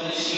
الذي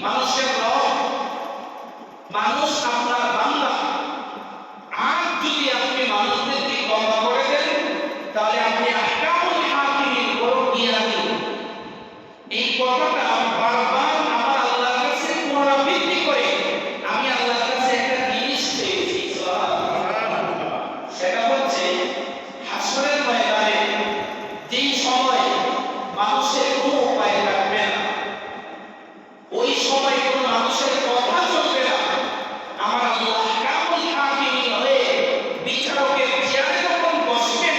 মানুষের রব, মানুষ আপনার বান্দা। আর যদি আপনি মানুষদেরকে ক্ষমা করে দেন তাহলে আপনি আহকামুল হাকিমের উপর গিয়ে আছেন। এই কথাটা বারবার আমার আল্লাহর কাছে পুনরাবৃত্তি করে আমি আল্লাহর কাছে একটা জিনিস পেয়েছি, সেটা হচ্ছে হাসরের ময়দানে যেই সময় মানুষের কোনো উপায় থাকবে না, ওই সময় কোনো মানুষের কথা চলবে না। আমার আল্লাহ আহকামুল হাকিমিন হয়ে বিচারকের চেয়ারে যখন বসবেন,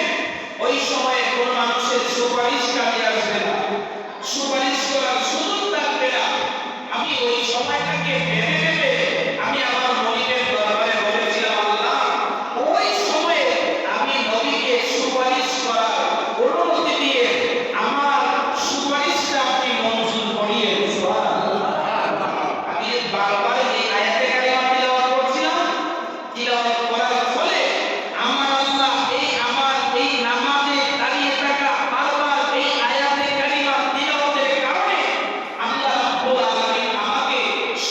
ওই সময় কোনো মানুষের সুপারিশ কাজে আসবে না, সুপারিশ করার সুযোগ থাকবে না। আমি ওই সময়টাকে ভেবে ভেবে আমি আমার নবীর দরবারে বলেছিলাম, আল্লাহ ওই সময়ে আমি নবীকে সুপারিশ করার অনুমতি দিয়ে আমার সুপারিশটা আপনি মঞ্জুর করিয়ে দিন। আমি বারবার এই আয়াতে কারিমা তিলাওয়াত করছিলাম, তিলাওয়াত করার ফলে আমার আল্লাহ আমার এই নামাজে দাঁড়িয়ে থাকা বারবার এই আয়াতে কারিমা তিলাওয়াতের কারণে আল্লাহ রাব্বুল আলামিন আমাকে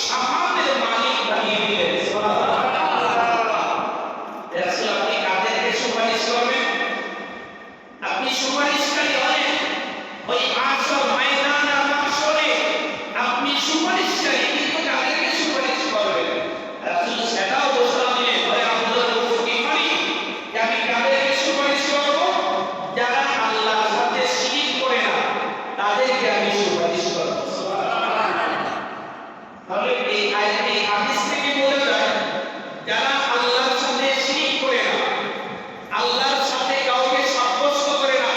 শাফাতের মালিক বানিয়ে দিলেন। সুবহানাল্লাহ। রাসূল আপনি কাদেরকে সুপারিশ করবেন? আপনি সুপারিশকারী হলেন ওই মাহশর ময়দান আর মাহশরে আপনি সুপারিশকারী, কিন্তু কাদেরকে সুপারিশ করবেন? রাসূল সেটাও ঘোষণা দিলেন, ওই আব্দুল্লাহ গিফারি, যে আমি কাদেরকে সুপারিশ করব? যারা আল্লাহর সাথে শিরক করে না, তাদেরকে আমি সুপারিশ করব। সুবহানাল্লাহ। তাহলে এই হাদিস থেকে বোঝা যায় যারা আল্লাহর সাথে শিরক করে না, আল্লাহর সাথে কাউকে সাব্যস্ত করে না,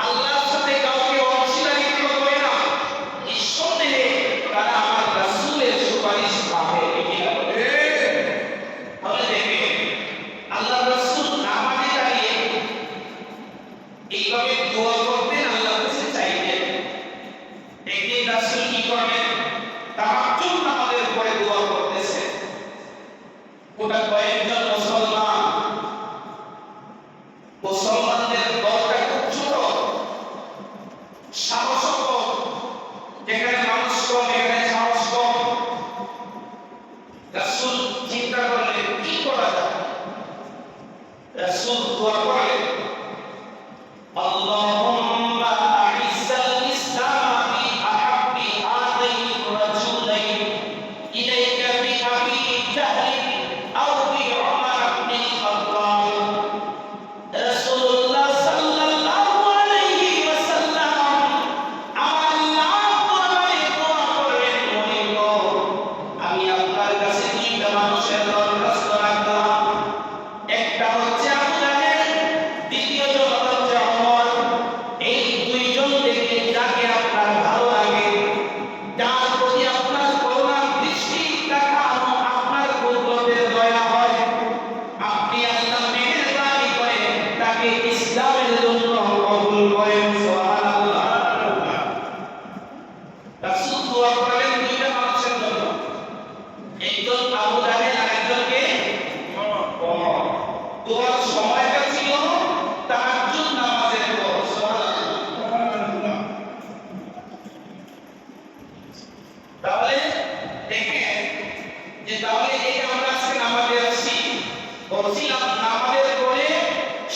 আল্লাহর সাথে কাউকে অংশীদারিত্ব করে না, নিঃসন্দেহে তারা আমার রাসূলের সুপারিশ পাবে। তাহলে দেখবেন আল্লাহর রাসূল নামাজে দাঁড়িয়ে এইভাবে দোয়া করতেন, আল্লাহর কাছে চাইতেন। একদিন রাসূল কি করবেন? তাহাজ্জুদ নামাজের পরে দোয়া করতেছেন। ওটা কয়েকজন মুসলমানদের দলটা খুব ছোট, সাহস কম, যেখানে মানুষ কম এখানে সাহস কম। রাসূল চিন্তা করলেন কি করা যায়। রাসূল দোয়া করলেন, আল্লাহুম্মা আ'iজ্জাল ইসলাম বি আহাব্বি হাযাইনি রাজুলাইন ইলাইকা বিআবি জাহল আও বি উমর ইবনে খাত্তাব। রাসূলুল্লাহ সাল্লাল্লাহু আলাইহি ওয়াসাল্লাম আমার আল্লাহর দরবারে দোয়া করলেন, মনে গো আমি আপনার কাছে দুইটা মানুষের দরখাস্ত রাখলাম। একটা হচ্ছে আবু জাহেল, দ্বিতীয়জন হচ্ছে ওমর। এই দুইজন থেকে যাকে আপনার ভালো লাগে, যার প্রতি আপনার করুণার দৃষ্টি দেখানো, আপনার কুদরতের দয়া হয়, আপনি আল্লাহ মেহেরবানি করে তাকে ইসলামের জন্য কবুল করেন। সুবহানাল্লাহ। রাসূল দোয়া করলেন দুইটা মানুষের জন্য, একজন আবু জাহেল আর একজনকে ওমর। দোয়ার সময়টা ছিল তাহাজ্জুদ নামাজের পর। সুবহানাল্লাহ। তাহলে দেখেন যে তাহলে এই আমরা আজকে নামাজে আসছি, বলছিলাম নামাজের পরে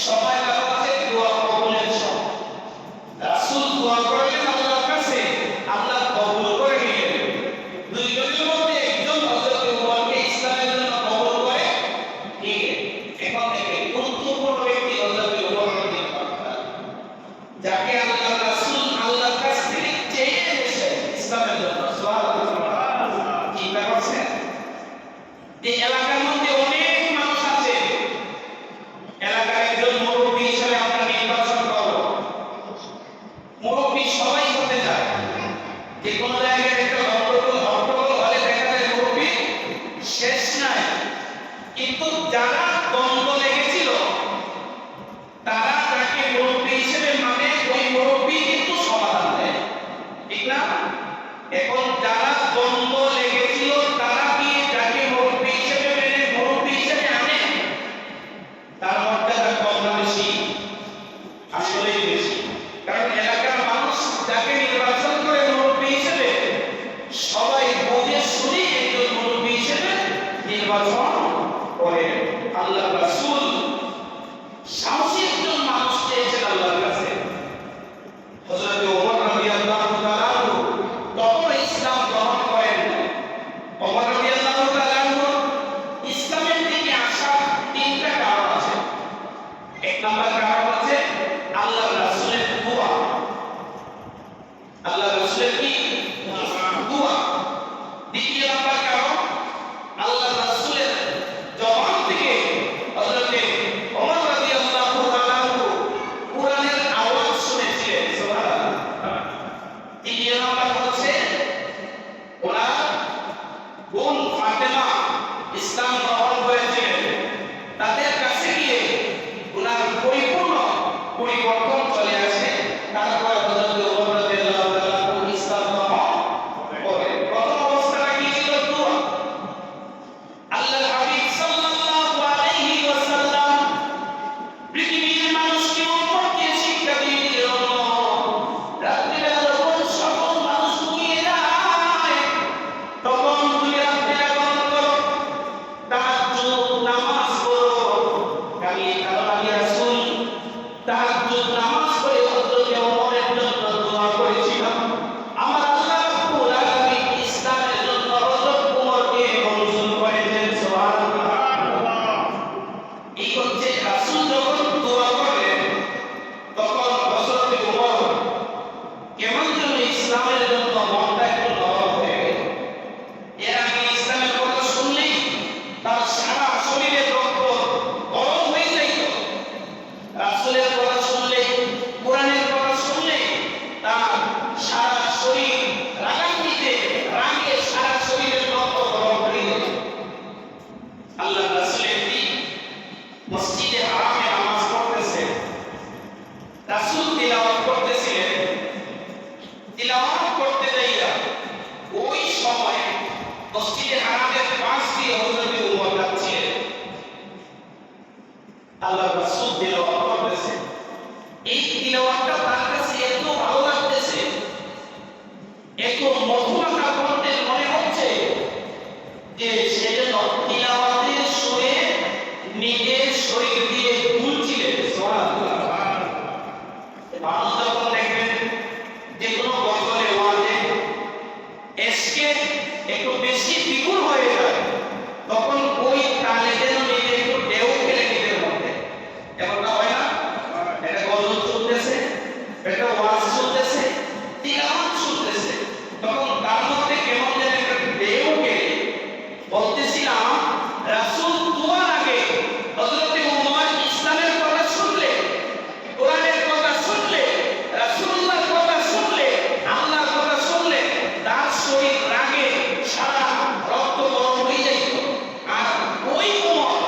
সময় লাগা আছে দোয়া কবুলের সময়। রাসূল দোয়া করলেন আল্লাহর কাছে, আল্লাহ কবুল করে নিলেন। দুইজনের মধ্যে একজন হযরত ওমরকে ইসলামের জন্য কবুল করে নিলেন। এখন থেকে গুরুত্বপূর্ণ ব্যক্তি হযরত ওমর রাদিয়াল্লাহু তাআলা, যাকে আল্লাহর রাসূল আল্লাহর কাছ থেকে চেয়ে এনেছেন ইসলামের জন্য। সুবহানাল্লাহ। চিন্তা করছেন যে এলাকার মধ্যে অনেক মানুষ আছে, এলাকার একজন মুরব্বী হিসেবে আমরা নির্বাচন করব। মুরব্বী সবাই হতে চায়, যে কোনো জায়গায় একটা হট্টগোল হলে দেখা যায় মুরব্বী শেষ নাই। কিন্তু যারা দ্বন্দ্ব লেগেছিল তারা তাকে মুরব্বী হিসেবে মানে ওই মুরব্বী কিন্তু সমাধান দেয়, ঠিক না? এখন যারা দ্বন্দ্ব লেগেছিল তারা কি যাকে মুরব্বী হিসেবে মেনে ওমর রাদিয়াল্লাহু তাআলা আনহু ইসলামের দিকে আসার তিনটা কারণ আছে। এক নম্বর কারণ হচ্ছে আল্লাহর রাসূলের দোয়া। আল্লাহর রাসূলের কি দোয়া। দ্বিতীয় নম্বর কারণ আল্লাহর রাসূলের জবান থেকে হযরতে ওমর রাদিয়াল্লাহু তাআলা আনহু কুরআনের আওয়াজ শুনেছিলেন। সুবহানাল্লাহ। তৃতীয় নম্বর হচ্ছে ওনার বোন ফাতেমা ইসলাম গ্রহণ করেছিলেন। তাদের কাছে গিয়ে ওনার পরিপূর্ণ পরিবর্তন চলে আসে। তারপর হযরত ওমর রাদিয়াল্লাহু তাআলা ইসলাম গ্রহণ করেন। প্রথম অবস্থাটা কি ছিল? দোয়া। আল্লাহর হাবিব সাল্লাল্লাহু আলাইহি ওয়াসাল্লাম পৃথিবীর মানুষকে উম্মতকে শিক্ষা দিয়ে দিলেন, রাত্রিবেলা যখন সকল মানুষ ঘুমিয়ে যায় তখন তুমি রাত্রি জাগরণ করো, তাহাজ্জুদ নামাজ পড়ো। আমি রাসূল তাহাজ্জুদ নামাজ পড়ে হযরত ওমরের জন্য দোয়া করেছিলাম। আমার আল্লাহ রাব্বুল আলামিন ইসলামের জন্য হযরত ওমরকে মঞ্জুর করেছেন। সুবহানাল্লাহ। এই হচ্ছে রাসূল যখন দোয়া করেন তখন হযরত ওমর কেমন যেন ইসলামের জন্য মনটা একটু নরম হয়ে গেল। এর আগে ইসলামের কথা শুনলেই তার সারা শরীরের রক্ত গরম হয়ে যাইত। রাসূলের কথা শুনলে, কোরআনের কথা শুনলে তার সারা শরীর রাগান্বিতে রাগে সারা শরীরের রক্ত গরম হয়ে যেত। আল্লাহ রাসূল একদিন মসজিদে হারামে নামাজ পড়তেছে। রাসূল তিলাওয়াত করতেছিলেন। তিলাওয়াত করতে যাইয়া ওই সময় মসজিদে হারামের পাশ দিয়ে হযরত ওমর যাচ্ছিলেন। আল্লাহ রাসূল তিলাওয়াত করতেছে। এই তিলাওয়াতটা তার কাছে এত ভালো লাগতেছে, এত মধুমাখা কণ্ঠের মনে হচ্ছে যে সে যেন তিলাওয়াতের সুরে নিজের শরীর দিয়ে দুলছিলেন। সুবহানাল্লাহ। মানুষ যখন দেখবেন যে কোনো গজলে ওয়াজে এসকে একটু বেশি দ্বিগুণ হয়ে যায় তখন ওই তালে যেন নিজে একটু ঢেউ খেলে নিজের মধ্যে। এমনটা হয় না? একটা গজল চলতেছে, একটা ওয়াজ চলতেছে, তিলাওয়াত চলতেছে, তখন তার মধ্যে কেমন যেন একটা ঢেউ খেলে। বলতেছিলাম রাসূল দোয়ার আগে হযরত ওমর ইসলামের কথা শুনলে, কোরআনের কথা শুনলে, রাসূলুল্লাহর কথা শুনলে, আল্লাহর কথা শুনলে তার শরীর রাগে সারা রক্ত গরম হয়ে যাইত। আর ওই ওমর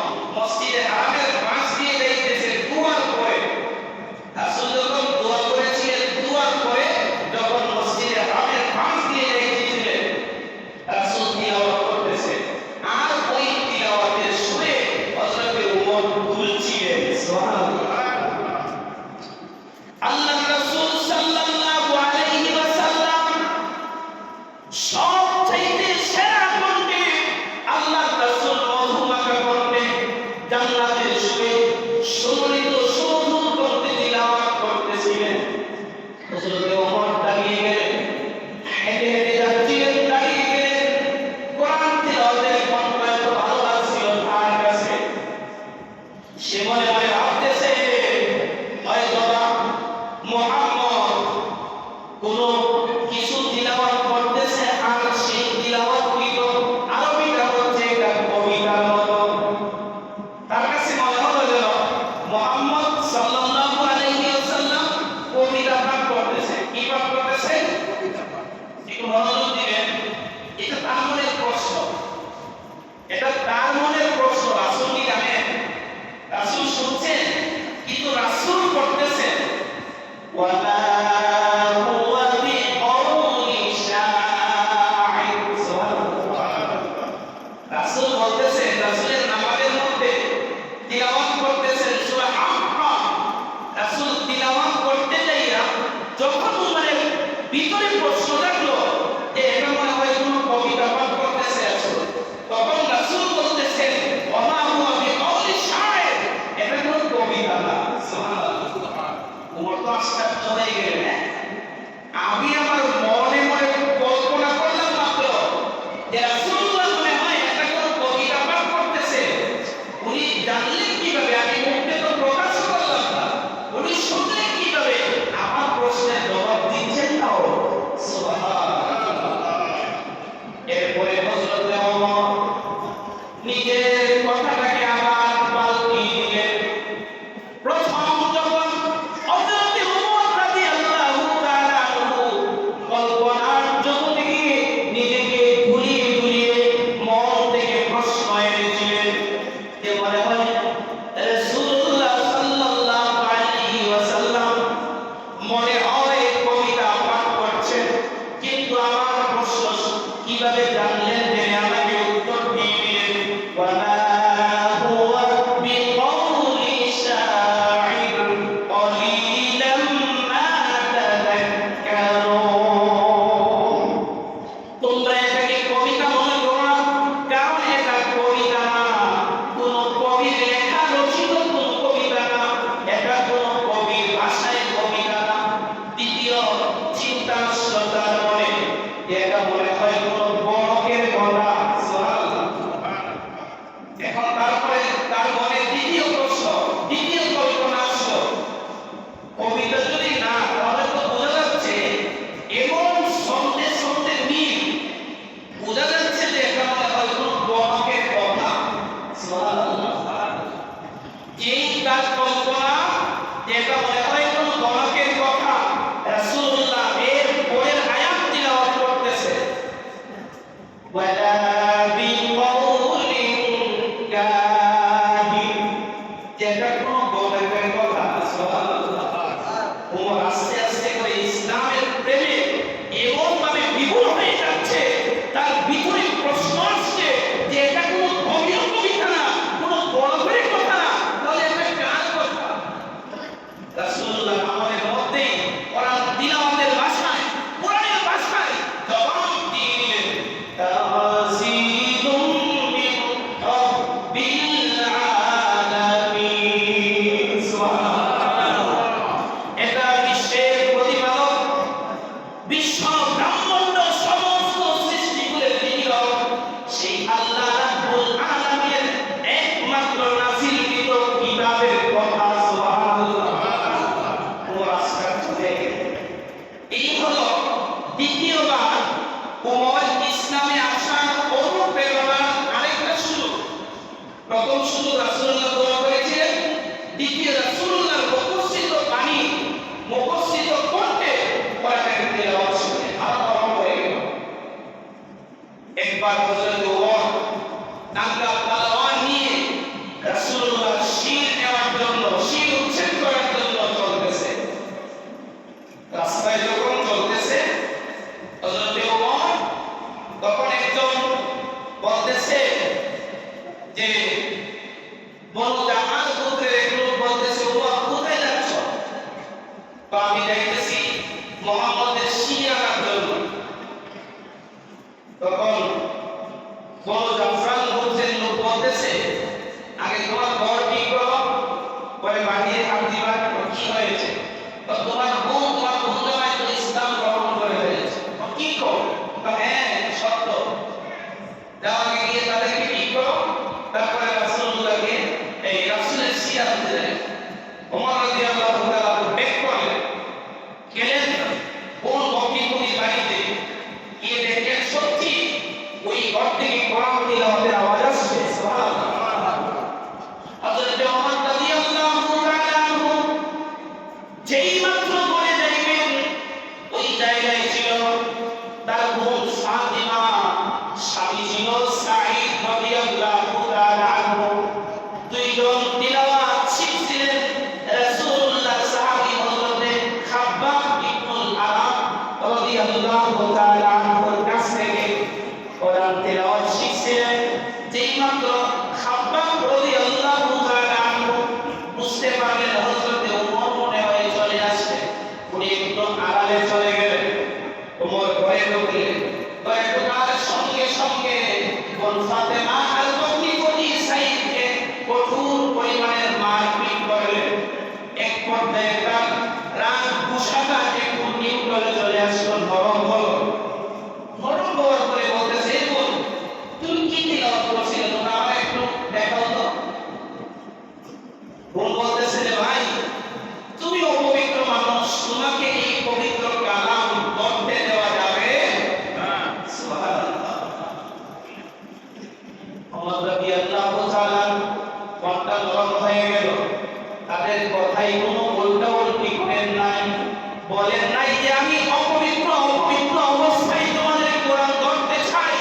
এরপরে হযরত ওমর নিজের কথাটাকে আবার পাল্টি দিলেন। প্রথম যখন হযরত ওমর রাদিয়াল্লাহু তাআলা আনহু কল্পনার জগতে গিয়ে নিজেকে ভুলিয়ে ভুলিয়ে মন থেকে প্রশ্ন এনেছিলেন যে মনে হয় রাসূলুল্লাহ সাল্লাল্লাহু আলাইহি ওয়াসাল্লাম মনে হয় কবিতা পাঠ করছেন, কিন্তু আমার প্রশ্ন কিভাবে জানলেন যে আমাকে উত্তর দিয়ে দিলেন ওয়ালা হুয়া বিকাউলি শাইর কলিলাম মা তাযাক্কারুন। তোমরা এটাকে কবিতা মনে করো না, কারণ এটা কবিতা না, কোন কবির লেখা রচিত কোন কবিতা না, এটা কোন কবির ভাষায় কবিতা না। দ্বিতীয় চিন্তা আসলো তার মনে, এটা মনে হয় কোন গণকের কথা। সুবহানাল্লাহ। এখন তারপরে তার মনে দ্বিতীয় প্রশ্ন, দ্বিতীয় কল্পনা আসলো, কবিতা যদি না, তাহলে তো বোঝা যাচ্ছে এমন সন্দেহ সন্দেহ মিল, বোঝা যাচ্ছে যে এটা মনে হয় কোন গণকের কথা। সুবহানাল্লাহ। যেই তার কল্পনা যে এটা মনে হয় কোন গণকের কথা, রাসূলুল্লাহ এর পরের আয়াত তিলাওয়াত করতেছে ওয়ালা বিকাউলিন কাহিন, যেটা কোন গণকের কথা। সুবহানাল্লাহ। ওমর আস্তে আস্তে করে ইসলামের প্রেমে এমন ভাবে বিভোর হয়ে যাচ্ছে, তার বিপরীত প্রশ্ন আসছে যে এটা কোন কবির কবিতা না, কোন গণকের কথা না, তাহলে এটা কার কথা? রাসূলুল্লাহ আমাদের মধ্যে কোরআন তিলাওয়াতের ভাষায়, কোরআনের ভাষায় জবাব দিয়ে দিলেন তাওয়াসিলুম মিন রাব্বিল আলামিন। সুবহানাল্লাহ। এটা বিশ্বের প্রতিপালক, বিশ্ব ব্রহ্মাণ্ড সমস্ত সৃষ্টিগুলোর নিরব সেই আল্লাহ রাব্বুল আলামিনের একমাত্র নাযিলকৃত কিতাবের কথা। সুবহানাল্লাহ। ওমর আসকার চলে গেলেন। এই হলো দ্বিতীয়বার ওমর ইসলামে আসার অনুপ্রেরণার আরেকটা শুরু। প্রথম শুরু রাসূলুল্লাহ দোয়া করেছিলেন, দ্বিতীয় রাসূলুল্লাহর মুখস্থিত বাণী, মুখস্থিত কণ্ঠে কোরআনের তিলাওয়াত শুনে আরো আরম্ভ হয়ে গেল। একবার হযরত ওমর নাঙ্গা তলোয়ার নিয়ে রাসূলুল্লাহ শির নেওয়ার জন্য, শির উচ্ছেদ করার জন্য চলতেছে। রাস্তায় যখন চলতেছে হযরত ওমর, তখন একজন বলতেছে যে বনু জামাল গোত্রের এক লোক বলতেছে ওমর কোথায় যাচ্ছ? তো আমি যাইতেছি মুহাম্মদের শির আনার জন্য। তখন বনু জাফরান গোত্রের লোক বলতেছে আগে তোমার ঘর ঠিক করো, পরে বাড়িয়ে হাত দিবা। কি হয়েছে? তো তোমার বোন, তোমার জামাই তো ইসলাম গ্রহণ করে ফেলেছে। কি করো? হ্যাঁ সত্য। যাওয়াকে গিয়ে তাদেরকে ঠিক করো, তারপরে রাসূলুল্লাহকে এই রাসূলের সিয়ারত দিলেন। ওমর রাদিয়াল্লাহু তাআলা বেক করলেন, গেলেন কোন বকরিকুনি বাড়িতে, গিয়ে দেখলেন সত্যি ওই ঘর থেকে কোরআন তিলাওয়াতের আওয়াজ আসছে। সুবহানাল্লাহ। হযরত ওমর রাদিয়াল্লাহু তাআলা আনহু যেই মাত্র বলে যাইবেন, ওই জায়গায় ছিল তার বোন ফাতিমা, স্বামী ছিল সাঈদ রাদিয়াল্লাহু তাআলা আনহু। দুইজন তিলাওয়াত শিখছিলেন রাসূলুল্লাহ সাহাবী হযরত খাব্বাব ইবনুল আরাম রাদিয়াল্লাহু তাআলা আনহুর কাছ থেকে কোরআন তিলাওয়াত শিখছিলেন। যেই মাত্র খাব্বাব রাদিয়াল্লাহু তাআলা আনহু বুঝতে পারলেন হযরত ওমর মনে হয় চলে আসবে, উনি একটু আড়ালে চলে গেলেন। ওমর ঘরে ঢুকলেন, ঘরে ঢোকার সঙ্গে সঙ্গে বোন ফাতেমা আর বকরি সাঈদকে কঠোর পরিমাণের মারপিট করলেন। এক পর্যায়ে তার রাগ গুসাটা একটু নিউট্রালে চলে আসলো, নরম হলো। নরম হওয়ার পরে বলতেছে বোন তুমি কি তিলাওয়াত করছিলে, তোমরা আমার একটু দেখাও তো। বোন বলতেছে যে ভাই তুমি অপবিত্র মানুষ, তোমাকে এই পবিত্র কালাম পড়তে দেওয়া যাবে না। সুবহানাল্লাহ। অবস্থায় কোনো উল্টা উল্টি করেন নাই, বলেন নাই যে আমি অপবিত্র অবস্থায় তোমাদের কোরআন ধরতে চাই,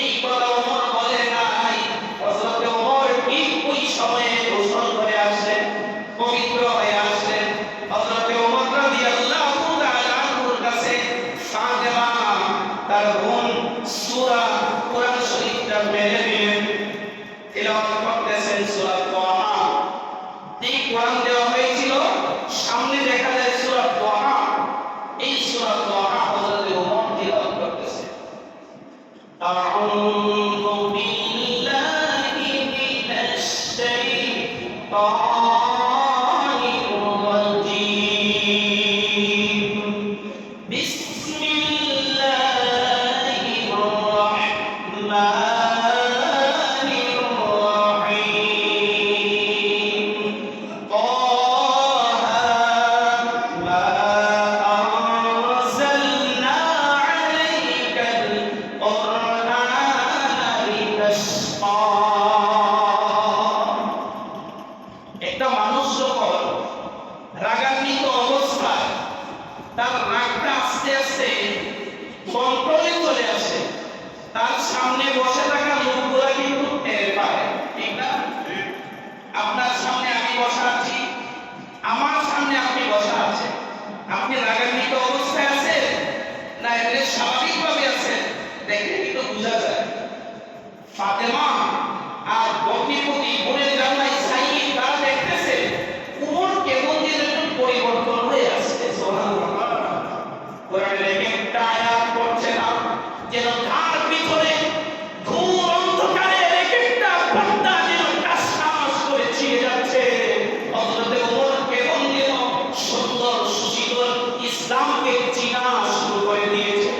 এই কথা ওমর বলেন নাই। হযরত ওমর ঠিক ওই সময়ে গোসল করে আসলেন, পবিত্র হয়ে আসলেন। হযরত ওমর রাদিয়াল্লাহু তাআলা আনহুর কাছে ফাতেমা তার বোন সূরা কোরআন শরীফটা মেরে দিলেন, তিলাওয়াত করতেছেন সূরা তাহা। এই কোরআন দেওয়া হয়েছিল, সামনে দেখা যায় সূরা তাহা। এই সূরা তাহা হযরত ওমর তিলাওয়াত করতেছেন। আউযু বিল্লাহি মিনাশ শাইতানির রাজীম। বিসমিল্লাহির রাহমানির রাহিম। তাহা মা আনজালনা আলাইকাল কুরআনা লিতাশকা। একটা মানুষ যখন রাগান্বিত অবস্থায় তার রাগটা আস্তে আস্তে কন্ট্রোলে চলে আসে, তার সামনে বসে থাকা লোকগুলা কিন্তু টের পায়, ঠিক না? আপনার সামনে আমি বসা আছি, আমার সামনে আপনি বসা আছেন, আপনি রাগান্বিত অবস্থায় আছেন না এমনি স্বাভাবিকভাবে আছেন, দেখলে কিন্তু বোঝা যায়। ফাতেমা আর বকরিপতি বোনের জামাই সাইয়্যিদ তারা দেখতেছে উমর কেমন যেন একটু পরিবর্তন হয়ে আসছে। সুবহানাল্লাহ। কোরআনের একটা আয়াত পড়ছে না যেন তার ভিতরে ঘোর অন্ধকারে একটা পর্দা যেন টাসটাস করে ছিঁড়ে যাচ্ছে। হযরত ওমর কেমন যেন সুন্দর সুশীতল ইসলামকে চিনা শুরু করে দিয়েছে,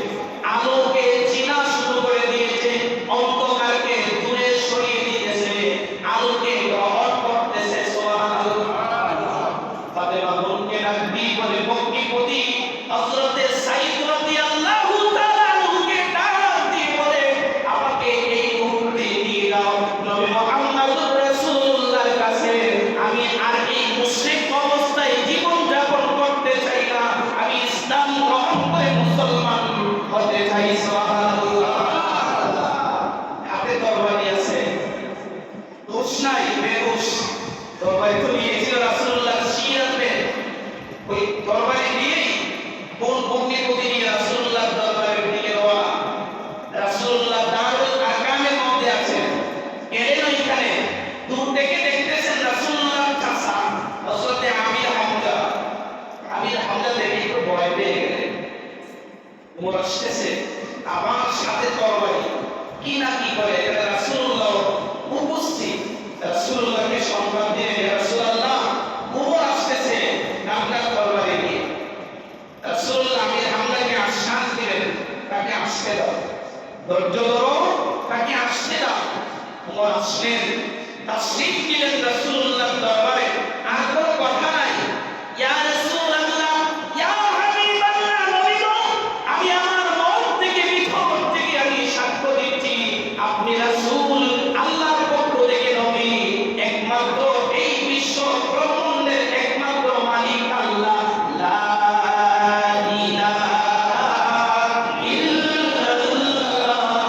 আলোকে চিনা শুরু করে দিয়েছে, অন্ধকারকে দূরে সরিয়ে দিয়েছে, আলোকে গ্রহণ করতেছে। সুবহানাল্লাহ। ফাতেমা বোনকে ডাক দিয়ে বলে, বকরিপতি হযরতে সাইয়্যিদ রাদিয়াল্লাহু তাআলা আনহুকে ডাক দিয়ে বলে, আমাকে এই মুহূর্তে নিয়ে যাও নবী মুহাম্মদুর রাসূলুল্লাহর কাছে। আমি আর এই মুশরিক অবস্থায় জীবন যাপন করতে চাই না, আমি ইসলাম গ্রহণ করে মুসলমান হতে চাই। সুবহানাল্লাহ। হাতে তরবারি আছে, দোষ নাই, বেদোষ। তরবারি তো নিয়েছিল রাসূলুল্লাহ সিরাতে, ওই তরবারি দিয়েই কোন বকরিপতি নিয়ে রাসূলুল্লাহ দরবারের দিকে রওনা। রাসূলুল্লাহ দারুল আরকামের মধ্যে আছেন, এলেন ওইখানে, দূর থেকে দেখতেছেন রাসূলুল্লাহ চাচা হযরতে আমির হামজা। আমির হামজা দেখে একটু ভয় পেয়ে গেলেন। ওমর আসতেছে, আমার সাথে তরবারি, কি না কি করে, এখানে রাসূলুল্লাহ উপস্থিত। রাসূলুল্লাহকে সংবাদ দিয়ে, ইয়া রাসূলুল্লাহ ওমর আসতেছে আপনার তরবারি নিয়ে। রাসূলুল্লাহ আমির হামজাকে আশ্বাস দিলেন, তাকে আসতে দাও, ধৈর্য ধরো, তাকে আসতে দাও। ওমর আসলেন, তাশরীফ দিলেন রাসূলুল্লাহ দরবারে। আর কোনো কথা নাই, ইয়া রাসূলুল্লাহ, ইয়া হাবিবাল্লাহ, নবী গো, আমি আমার মন থেকে ভিতর থেকে আমি সাক্ষ্য দিচ্ছি আপনি রাসূল, আল্লাহর পক্ষ থেকে নবী। একমাত্র এই বিশ্ব ব্রহ্মাণ্ডের একমাত্র মালিক আল্লাহ। লা ইলাহা ইল্লাল্লাহু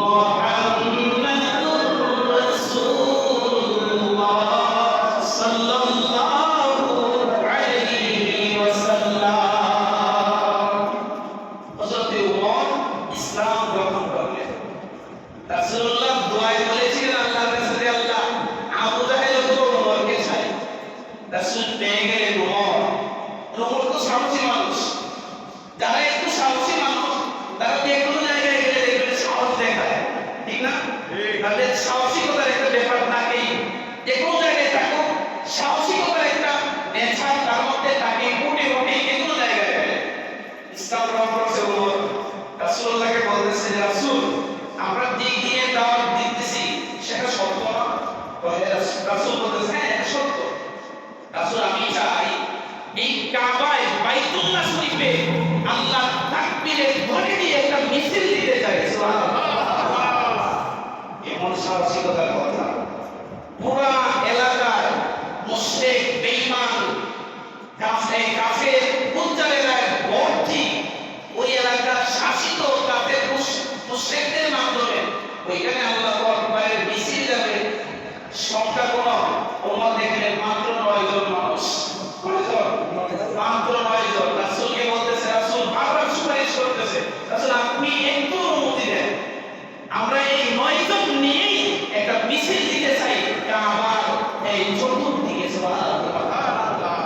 মুহাম্মাদুর রাসূলুল্লাহ সাল্লাল্লাহু আলাইহি ওয়াসাল্লাম। হযরত ওমর ইসলাম গ্রহণ করলেন। রাসূলুল্লাহ দোয়ায় বলেছিলেন আল্লাহর কাছে, আল্লাহ আবু জাহেল তো ওমরকে চাই। রাসূল পেয়ে গেলেন ওমর। ওমর তো সাহসী মানুষ, যারা একটু সাহসী মানুষ তারা যে কোনো জায়গায় গেলে দেখবেন সাহস দেখায়, ঠিক না? তাদের সাহসিকতার একটা ব্যাপার থাকেই, যে কোনো জায়গায় থাকুক সাহসিকতার একটা নেশা তার মধ্যে থাকে, উঠে উঠে যে কোনো জায়গায় গেলে। ইসলাম গ্রহণ করছে ওমর। রাসূলুল্লাহকে বলতেছে যে রাসূল, আমরা দিক দিয়ে দাওয়াত দিতেছি, সেটা সত্য না? রাসূল বলতেছে, হ্যাঁ এটা সত্য। রাসূল, আমি চাই এই কাবায় বাইতুল্লাহ শরীফে আল্লাহ তাকবীরের ধ্বনি দিয়ে একটা মিছিল দিতে চাই। সুবহানাল্লাহ। এমন সাহসিকতার কথা। পুরা এলাকার মুশরিক ওইখানে আল্লাহু আকবারের মিছিল যাবে, সংখ্যা কোন ওমর দেখলেন মাত্র 9 জন মানুষ। কয়জন? মাত্র 9 জন। রাসূলকে বলতেছে, রাসূল বারবার সুপারিশ করতেছে, রাসূল আপনি একটু অনুমতি দেন, আমরা এই 9 জন নিয়েই একটা মিছিল দিতে চাই কাবার এই চতুর্দিকে। সুবহানাল্লাহ।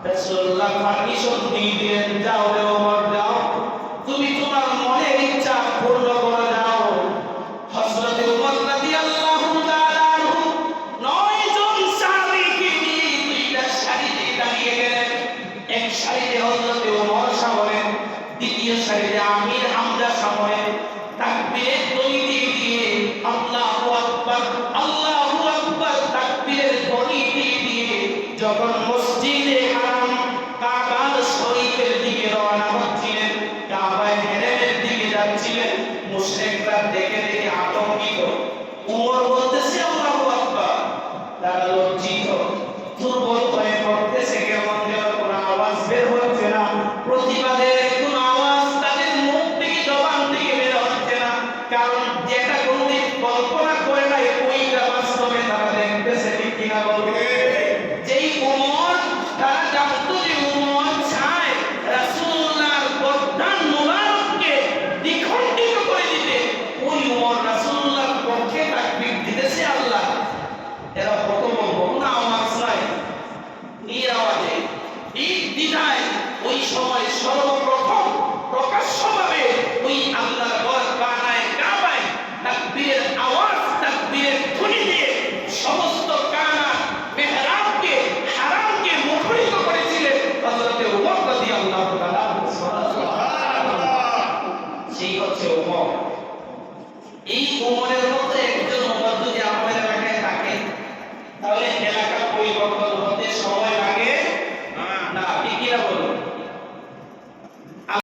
রাসূলুল্লাহ পারমিশন দিয়ে দিলেন, যাও রে ওমর যাও, তুমি তোমার মনের ইচ্ছা পূর্ণ করে দাও। হযরত ওমর রাদিয়াল্লাহু তাআলা আনহু 9 জন সাহাবীকে নিয়ে দুইটা সারিতে দাঁড়িয়ে গেলেন। এক সারিতে হযরত ওমর সামনে, দ্বিতীয় সারিতে আমির হামজা সামনে। তাকবীরের ধ্বনি দিয়ে আল্লাহু আকবার, আল্লাহু আকবার তাকবীরের ধ্বনি দিয়ে যখন মসজিদে হারাম কাবার শরীফের দিকে রওনা হচ্ছিলেন, কাবায়ে হেরেমের দিকে যাচ্ছিলেন, মুশরিকরা দেখে দেখে আতঙ্কিত। ওমর বলতেছে আল্লাহু আকবার, তারা লজ্জিত, দুর্বল হয়ে পড়তেছে, কেমন যেন কোনো আওয়াজ বের হচ্ছে না, প্রতিবাদের কোনো আওয়াজ তাদের মুখ থেকে জবান থেকে বের হচ্ছে না। কারণ যেটা কোনদিন কল্পনা করে নাই ওইটা বাস্তবে তারা দেখতেছে, ঠিক কিনা বলবে? যেই ওমর, তারা জানতো যে ওমর চায় রাসূলুল্লাহর গর্দান মুবারককে দ্বিখণ্ডিত করে দিতে, ওই ওমর রাসূলুল্লাহর পক্ষে তাকবীর দিতেছে। আল্লাহ, এরা কত বলবো, কোনো আওয়াজ নাই, এই আওয়াজে এই দ্বিধায় ওই সময় সর্বপ্রথম প্রকাশ্যভাবে ওই আল্লাহর ঘর কাবায় তাকবীরের আওয়াজ, তাকবীরের ধ্বনি দিয়ে সমস্ত কানা মেহরাবকে, হারামকে মুখরিত করেছিলেন হযরত ওমর রাদিয়াল্লাহু তাআলা। সুবহানাল্লাহ। সেই হচ্ছে ওমর। এই ওমরের